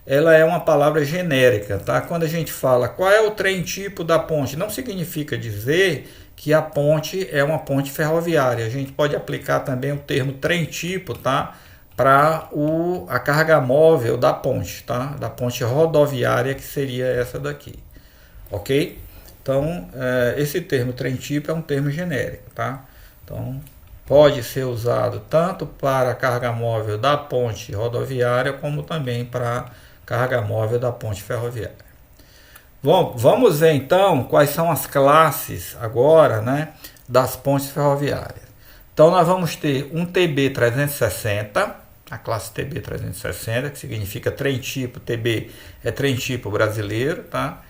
ela é uma palavra genérica, tá? Quando a gente fala qual é o trem tipo da ponte, não significa dizer que a ponte é uma ponte ferroviária. A gente pode aplicar também o termo trem tipo, tá? Para a carga móvel da ponte, tá? Da ponte rodoviária, que seria essa daqui, ok? Então, esse termo trem tipo é um termo genérico, tá? Então, pode ser usado tanto para a carga móvel da ponte rodoviária, como também para carga móvel da ponte ferroviária. Bom, vamos ver então quais são as classes agora, né, das pontes ferroviárias. Então nós vamos ter um TB 360, a classe TB 360, que significa trem tipo, TB é trem tipo brasileiro, tá?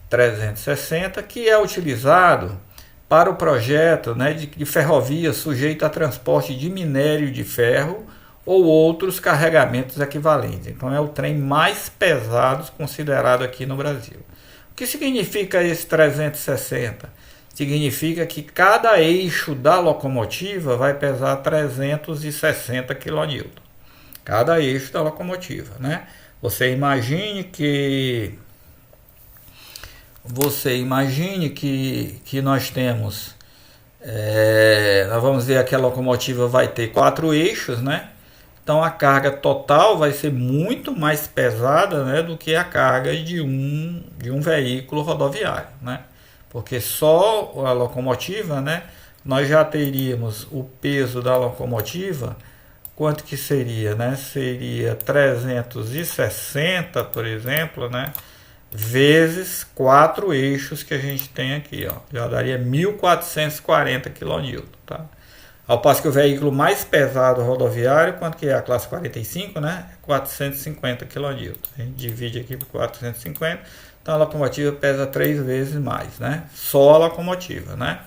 360, que é utilizado para o projeto, né, de ferrovia sujeita a transporte de minério de ferro ou outros carregamentos equivalentes. Então é o trem mais pesado considerado aqui no Brasil. O que significa esse 360? Significa que cada eixo da locomotiva vai pesar 360 kN. Cada eixo da locomotiva, né? Você imagine que nós temos, nós vamos ver que a locomotiva vai ter 4 eixos, né? Então a carga total vai ser muito mais pesada, né, do que a carga de um veículo rodoviário, né? Porque só a locomotiva, né, nós já teríamos o peso da locomotiva, quanto que seria, né? Seria 360, por exemplo, né, vezes 4 eixos que a gente tem aqui, ó, já daria 1440 kN, tá? Ao passo que o veículo mais pesado rodoviário, quanto que é a classe 45, né? 450 kN. A gente divide aqui por 450, então a locomotiva pesa 3 vezes mais, né? Só a locomotiva, né?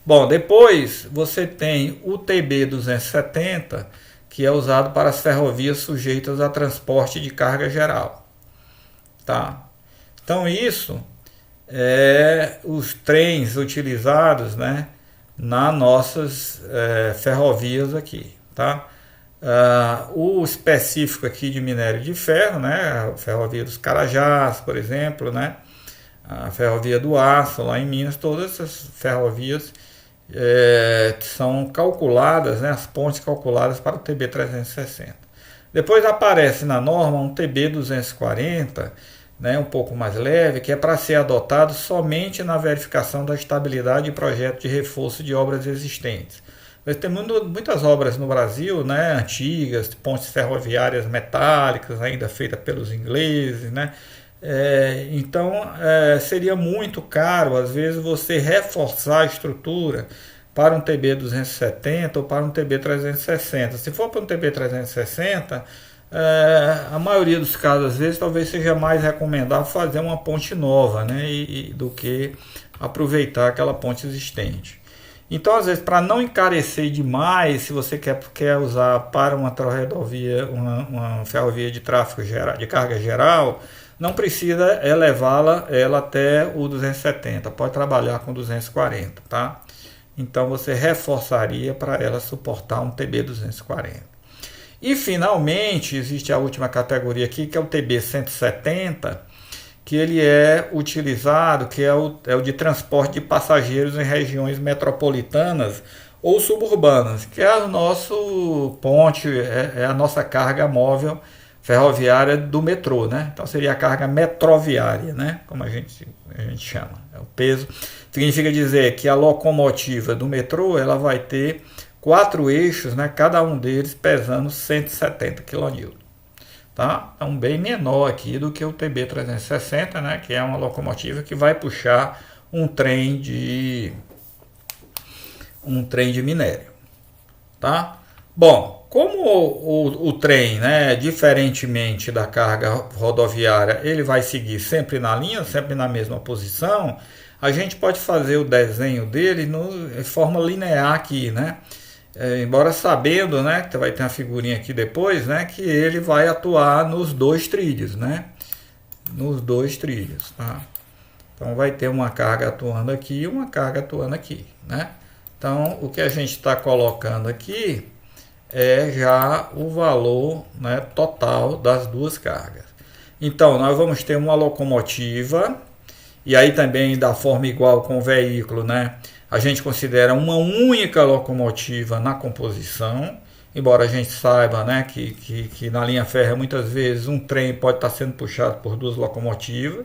Bom, depois você tem o TB 270, que é usado para as ferrovias sujeitas a transporte de carga geral, tá? Então isso é os trens utilizados, né, nas nossas ferrovias aqui, tá? O específico aqui de minério de ferro, né, a ferrovia dos Carajás, por exemplo, né, a ferrovia do Aço lá em Minas, todas essas ferrovias são calculadas, né, as pontes calculadas para o TB 360. Depois aparece na norma um TB 240, né, um pouco mais leve, que é para ser adotado somente na verificação da estabilidade de projeto de reforço de obras existentes. Mas tem muitas obras no Brasil, né, antigas, pontes ferroviárias metálicas, ainda feitas pelos ingleses, né? Então seria muito caro, às vezes, você reforçar a estrutura para um TB 270 ou para um TB 360. Se for para um TB 360, a maioria dos casos, às vezes, talvez seja mais recomendável fazer uma ponte nova, né, do que aproveitar aquela ponte existente. Então, às vezes, para não encarecer demais, se você quer usar para uma rodovia, uma ferrovia de tráfego geral, de carga geral, não precisa elevá-la até o 270, pode trabalhar com 240, tá? Então você reforçaria para ela suportar um TB 240. E finalmente existe a última categoria aqui, que é o TB 170, que ele é utilizado, que é o de transporte de passageiros em regiões metropolitanas ou suburbanas, que é o nosso ponte, é a nossa carga móvel ferroviária do metrô, né? Então seria a carga metroviária, né? Como a gente chama. O peso significa dizer que a locomotiva do metrô ela vai ter 4 eixos, né? Cada um deles pesando 170 kN. Tá? Então bem menor aqui do que o TB 360, né? Que é uma locomotiva que vai puxar um trem de minério, tá? Bom, como o trem, né, diferentemente da carga rodoviária, ele vai seguir sempre na linha, sempre na mesma posição, a gente pode fazer o desenho dele de forma linear aqui, né? Embora sabendo, né, que vai ter uma figurinha aqui depois, né, que ele vai atuar nos 2 trilhos, né? Nos 2 trilhos, tá? Então vai ter uma carga atuando aqui e uma carga atuando aqui, né? Então o que a gente está colocando aqui é já o valor, né, total das 2 cargas. Então nós vamos ter uma locomotiva, e aí também da forma igual com o veículo, né? A gente considera uma única locomotiva na composição, embora a gente saiba, né, que na linha férrea muitas vezes um trem pode estar sendo puxado por 2 locomotivas,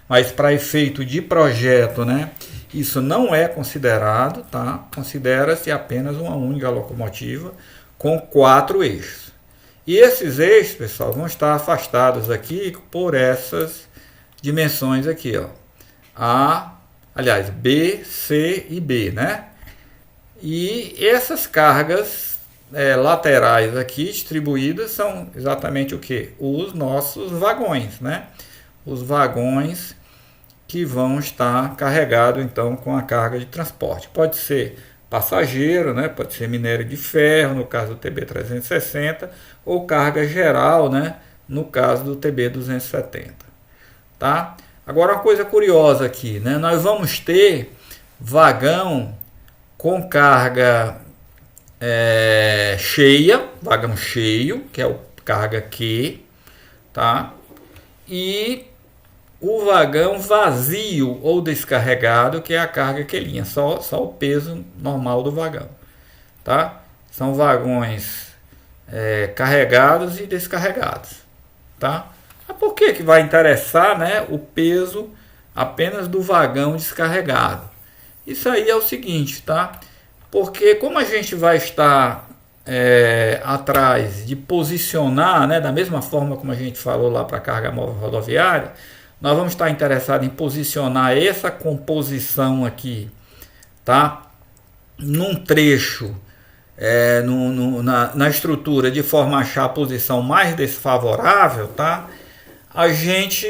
mas para efeito de projeto, né, isso não é considerado, tá? Considera-se apenas uma única locomotiva com 4 eixos. E esses eixos, pessoal, vão estar afastados aqui por essas dimensões aqui, ó. Aliás, B, C e B, né? E essas cargas laterais aqui distribuídas são exatamente o que? Os nossos vagões, né? Os vagões que vão estar carregados então com a carga de transporte. Pode ser passageiro, né? Pode ser minério de ferro, no caso do TB360, ou carga geral, né? No caso do TB270. Tá? Agora uma coisa curiosa aqui, né? Nós vamos ter vagão com carga cheia, vagão cheio, que é o carga Q, tá? E o vagão vazio ou descarregado, que é a carga Q', só o peso normal do vagão, tá? São vagões carregados e descarregados, tá? Mas por que vai interessar, né, o peso apenas do vagão descarregado? Isso aí é o seguinte, tá? Porque como a gente vai estar atrás de posicionar, né, da mesma forma como a gente falou lá para a carga móvel rodoviária, nós vamos estar interessados em posicionar essa composição aqui, tá? Num trecho, na estrutura, de forma a achar a posição mais desfavorável, tá? A gente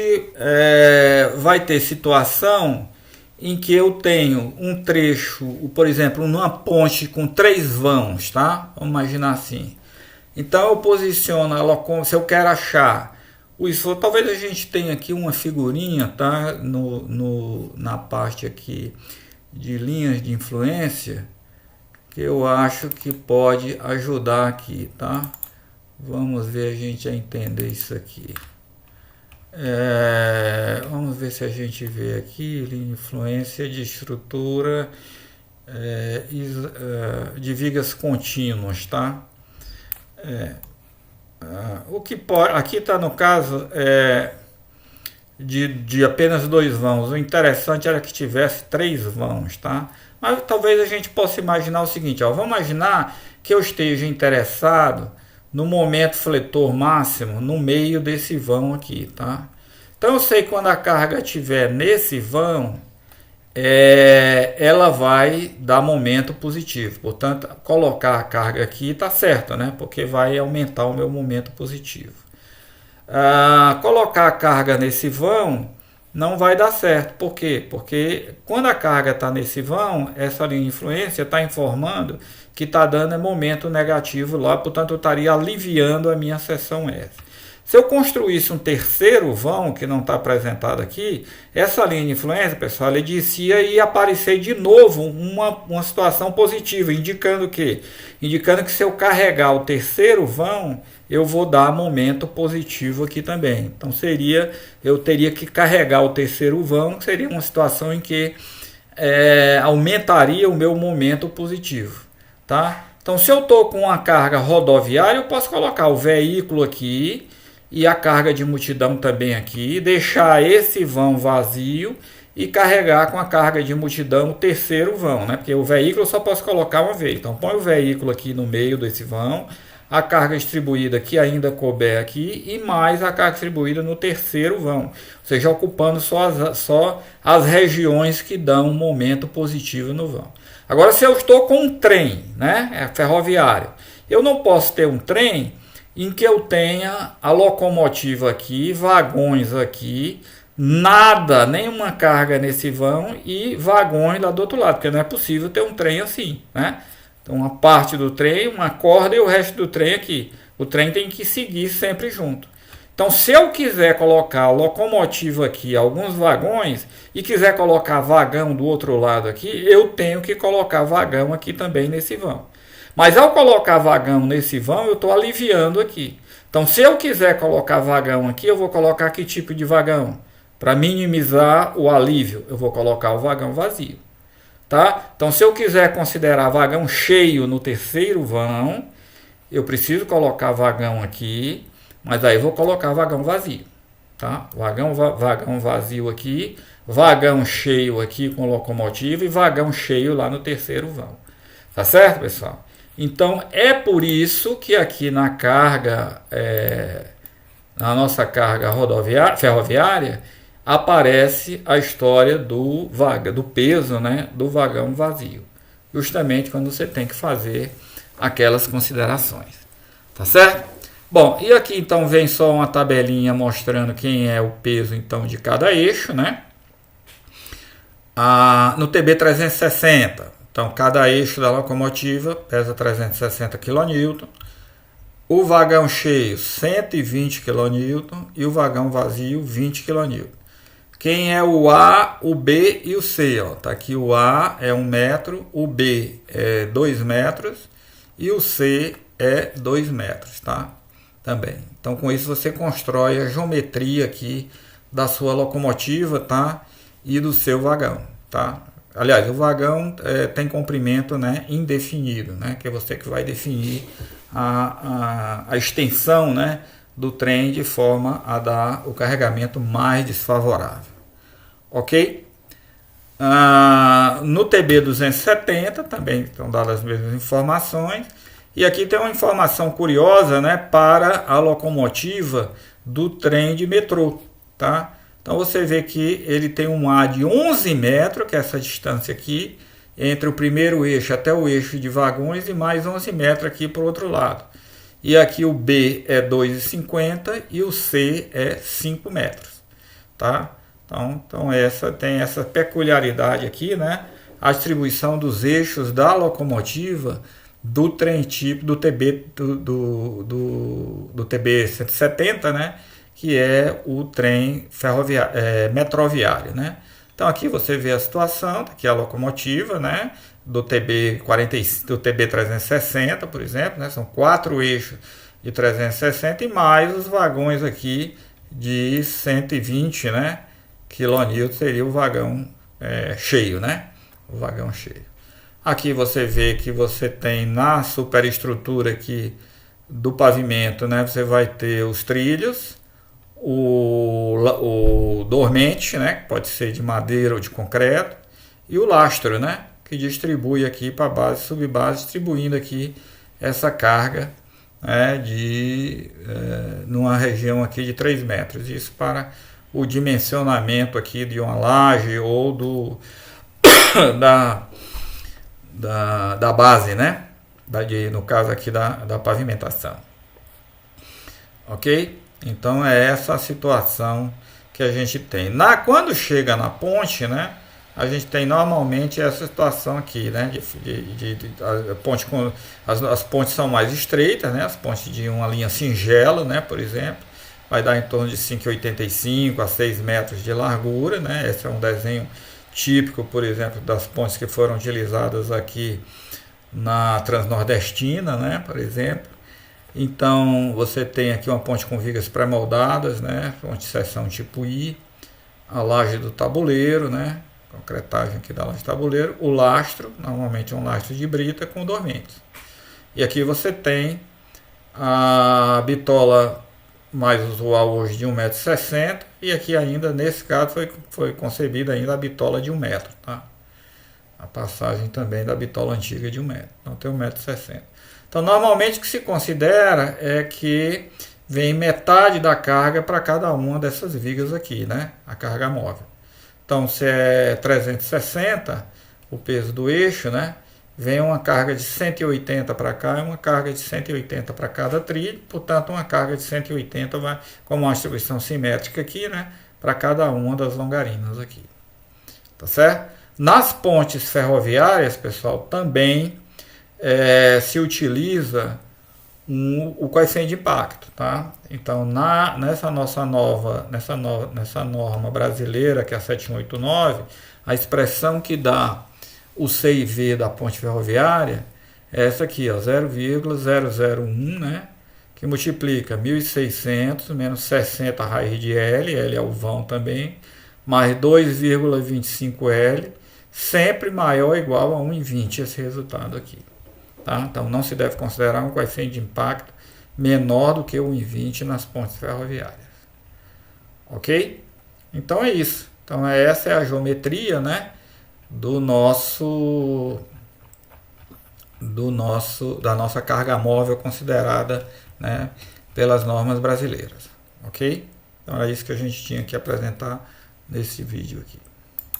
vai ter situação em que eu tenho um trecho, por exemplo, numa ponte com 3 vãos, tá? Vamos imaginar assim. Então eu posiciono ela como, se eu quero achar isso, talvez a gente tenha aqui uma figurinha, tá? Na parte aqui de linhas de influência, que eu acho que pode ajudar aqui, tá? Vamos ver a gente a entender isso aqui. Vamos ver se a gente vê aqui, linha de influência de estrutura de vigas contínuas, tá? O que pode, aqui está no caso de apenas 2 vãos. O interessante era que tivesse 3 vãos, tá? Mas talvez a gente possa imaginar o seguinte, ó, vamos imaginar que eu esteja interessado no momento fletor máximo no meio desse vão aqui, tá? Então eu sei que quando a carga estiver nesse vão, ela vai dar momento positivo. Portanto, colocar a carga aqui está certo, né? Porque vai aumentar o meu momento positivo. Colocar a carga nesse vão não vai dar certo. Por quê? Porque quando a carga está nesse vão, essa linha de influência está informando que está dando momento negativo lá, portanto eu estaria aliviando a minha seção S. Se eu construísse um terceiro vão, que não está apresentado aqui, essa linha de influência, pessoal, ela descia e ia aparecer de novo uma situação positiva, indicando que se eu carregar o terceiro vão, eu vou dar momento positivo aqui também. Então eu teria que carregar o terceiro vão, que seria uma situação em que aumentaria o meu momento positivo, tá? Então se eu estou com uma carga rodoviária, eu posso colocar o veículo aqui e a carga de multidão também aqui, deixar esse vão vazio e carregar com a carga de multidão o terceiro vão, né? Porque o veículo eu só posso colocar uma vez. Então põe o veículo aqui no meio desse vão, a carga distribuída que ainda couber aqui e mais a carga distribuída no terceiro vão, ou seja, ocupando só as regiões que dão um momento positivo no vão. Agora, se eu estou com um trem, né, ferroviário, eu não posso ter um trem em que eu tenha a locomotiva aqui, vagões aqui, nada, nenhuma carga nesse vão e vagões lá do outro lado, porque não é possível ter um trem assim, né? Então uma parte do trem, uma corda e o resto do trem aqui. O trem tem que seguir sempre junto. Então se eu quiser colocar a locomotiva aqui, alguns vagões, e quiser colocar vagão do outro lado aqui, eu tenho que colocar vagão aqui também nesse vão. Mas ao colocar vagão nesse vão, eu estou aliviando aqui. Então, se eu quiser colocar vagão aqui, eu vou colocar que tipo de vagão? Para minimizar o alívio, eu vou colocar o vagão vazio. Tá? Então, se eu quiser considerar vagão cheio no terceiro vão, eu preciso colocar vagão aqui, mas aí eu vou colocar vagão vazio. Tá? Vagão vazio aqui, vagão cheio aqui com locomotiva e vagão cheio lá no terceiro vão. Tá certo, pessoal? Então é por isso que aqui na carga, na nossa carga ferroviária, aparece a história do peso, né, do vagão vazio. Justamente quando você tem que fazer aquelas considerações. Tá certo? Bom, e aqui então vem só uma tabelinha mostrando quem é o peso então de cada eixo, né? No TB 360, então cada eixo da locomotiva pesa 360 kN, o vagão cheio 120 kN e o vagão vazio 20 kN. Quem é o A, o B e o C? Tá aqui, o A é 1 metro, o B é 2 metros e o C é 2 metros, tá? Também. Então com isso você constrói a geometria aqui da sua locomotiva, tá? E do seu vagão, tá? Aliás, o vagão tem comprimento, né, indefinido, né? Que é você que vai definir a extensão, né, do trem de forma a dar o carregamento mais desfavorável. Ok? No TB 270 também estão dadas as mesmas informações. E aqui tem uma informação curiosa, né, para a locomotiva do trem de metrô, tá? Então você vê que ele tem um A de 11 metros, que é essa distância aqui, entre o primeiro eixo até o eixo de vagões, e mais 11 metros aqui para o outro lado. E aqui o B é 2,50 e o C é 5 metros, tá? Então essa tem essa peculiaridade aqui, né? A distribuição dos eixos da locomotiva do trem tipo do TB do TB 170, né? Que é o trem ferroviário, metroviário, né? Então aqui você vê a situação, aqui a locomotiva, né? Do TB 360, por exemplo, né? São 4 eixos de 360 e mais os vagões aqui de 120, né? kN seria o vagão cheio, né? O vagão cheio. Aqui você vê que você tem na superestrutura aqui do pavimento, né? Você vai ter os trilhos, o dormente, né? Que pode ser de madeira ou de concreto, e o lastro, né? Que distribui aqui para base e subbase, distribuindo aqui essa carga, né? Numa região aqui de 3 metros. Isso para o dimensionamento aqui de uma laje ou da base, né? No caso aqui da pavimentação. Ok? Então é essa a situação que a gente tem. Quando chega na ponte, né? A gente tem normalmente essa situação aqui, né? As pontes são mais estreitas, né? As pontes de uma linha singela, né? Por exemplo, vai dar em torno de 5,85 a 6 metros de largura, né? Esse é um desenho típico, por exemplo, das pontes que foram utilizadas aqui na Transnordestina, né? Por exemplo. Então você tem aqui uma ponte com vigas pré-moldadas, né? Ponte de seção tipo I, a laje do tabuleiro, né? Concretagem aqui da laje do tabuleiro, o lastro, normalmente um lastro de brita com dormentes. E aqui você tem a bitola mais usual hoje de 1,60 m, e aqui ainda, nesse caso, foi concebida ainda a bitola de 1 metro, tá? A passagem também da bitola antiga de 1 metro, então tem 1,60 m. Então, normalmente o que se considera é que vem metade da carga para cada uma dessas vigas aqui, né? A carga móvel. Então, se é 360, o peso do eixo, né? Vem uma carga de 180 para cá e uma carga de 180 para cada trilho, portanto uma carga de 180 vai como uma distribuição simétrica aqui, né, para cada uma das longarinas aqui. Tá certo? Nas pontes ferroviárias, pessoal, também se utiliza o coeficiente de impacto, tá? Então nessa norma brasileira, que é a 7189, a expressão que dá o C e V da ponte ferroviária é essa aqui, 0,001, né? Que multiplica 1.600 menos 60 raiz de L, L é o vão também, mais 2,25 L, sempre maior ou igual a 1,20 esse resultado aqui. Tá? Então não se deve considerar um coeficiente de impacto menor do que 1,20 nas pontes ferroviárias. Ok? Então é isso. Então essa é a geometria, né? Da nossa carga móvel considerada, né, pelas normas brasileiras, ok? Então é isso que a gente tinha que apresentar nesse vídeo aqui.